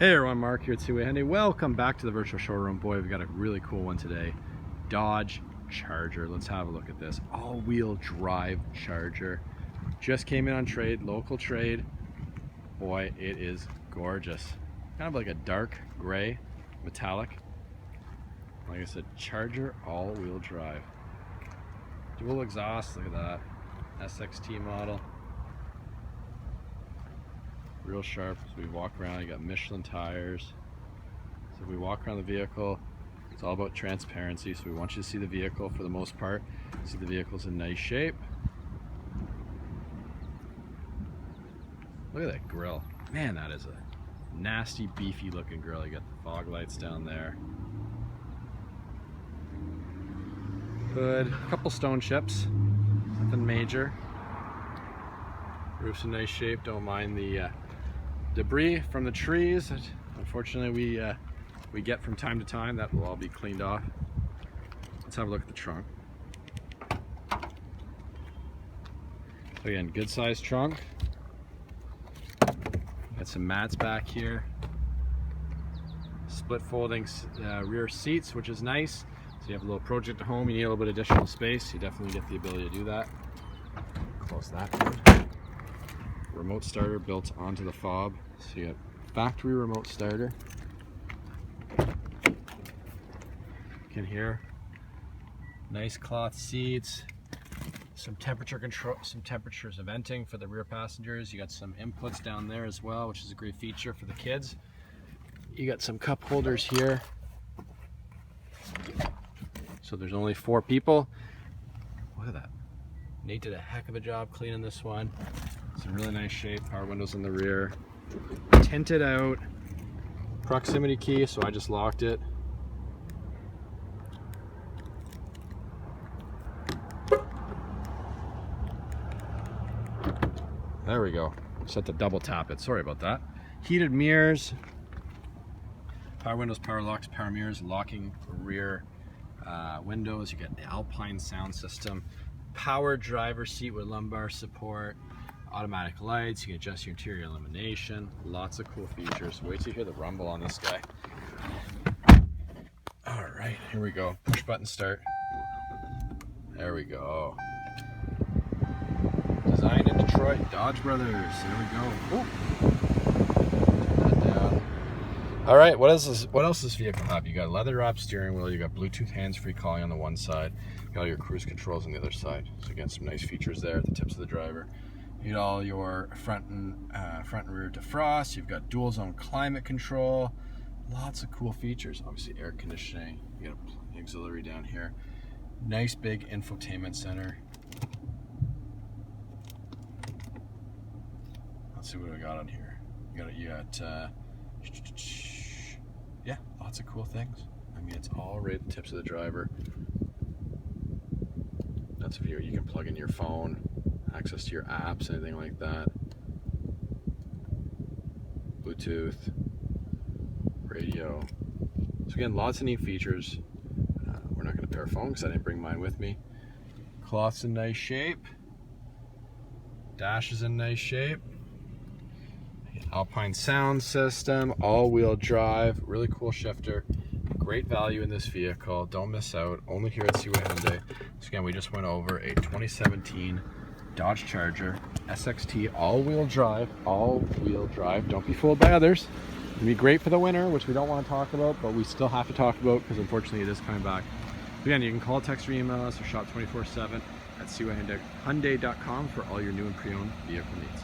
Hey everyone, Mark here at Seaway Hyundai. Welcome back to the virtual showroom. Boy, we've got a really cool one today. Dodge Charger. Let's have a look at this. All-wheel drive Charger. Just came in on trade, local trade. Boy, it is gorgeous. Kind of like a dark gray, metallic. Like I said, Charger all-wheel drive. Dual exhaust, look at that. SXT model. Real sharp. As we walk around, you got Michelin tires. So if we walk around the vehicle, it's all about transparency. So we want you to see the vehicle for the most part. See the vehicle's in nice shape. Look at that grill. Man, that is a nasty, beefy looking grill. You got the fog lights down there. Hood, a couple stone chips. Nothing major. Roof's in nice shape. Don't mind the debris from the trees that unfortunately we get from time to time. That will all be cleaned off. Let's have a look at the trunk. So again, good sized trunk. Got some mats back here. Split folding rear seats, which is nice. So you have a little project at home, you need a little bit of additional space. You definitely get the ability to do that. Close that one. Remote starter built onto the fob. So you got factory remote starter. You can hear nice cloth seats, some temperature control, some temperatures venting for the rear passengers. You got some inputs down there as well, which is a great feature for the kids. You got some cup holders here. So there's only 4 people. Look at that. Nate did a heck of a job cleaning this one. It's in really nice shape. Power windows in the rear. Tinted out. Proximity key, so I just locked it. There we go. Just had to double tap it. Sorry about that. Heated mirrors. Power windows, power locks, power mirrors, locking rear windows. You got the Alpine sound system. Power driver seat with lumbar support. Automatic lights, you can adjust your interior illumination. Lots of cool features. Wait till you hear the rumble on this guy. All right, here we go. Push button start. There we go. Designed in Detroit, Dodge Brothers. There we go. Ooh. Turn that down. All right, what else does this vehicle have? You got leather wrapped steering wheel. You got Bluetooth hands-free calling on the one side. You got all your cruise controls on the other side. So again, some nice features there at the tips of the driver. You got all your front and rear defrost. You've got dual zone climate control. Lots of cool features. Obviously air conditioning. You got an auxiliary down here. Nice big infotainment center. Let's see what we got on here. You got yeah, lots of cool things. I mean, it's all right at the tips of the driver. That's if you can plug in your phone, access to your apps, anything like that. Bluetooth, radio. So again, lots of neat features. We're not going to pair a phone because I didn't bring mine with me. Cloth's in nice shape. Dash is in nice shape. Alpine sound system, all-wheel drive, really cool shifter. Great value in this vehicle. Don't miss out. Only here at Seaway Hyundai. So again, we just went over a 2017 Dodge Charger SXT all-wheel drive. All-wheel drive. Don't be fooled by others. It'll be great for the winter, which we don't want to talk about, but we still have to talk about because unfortunately it is coming back. Again, you can call, text, or email us or shop 24/7 at SeawayHyundai.com for all your new and pre-owned vehicle needs.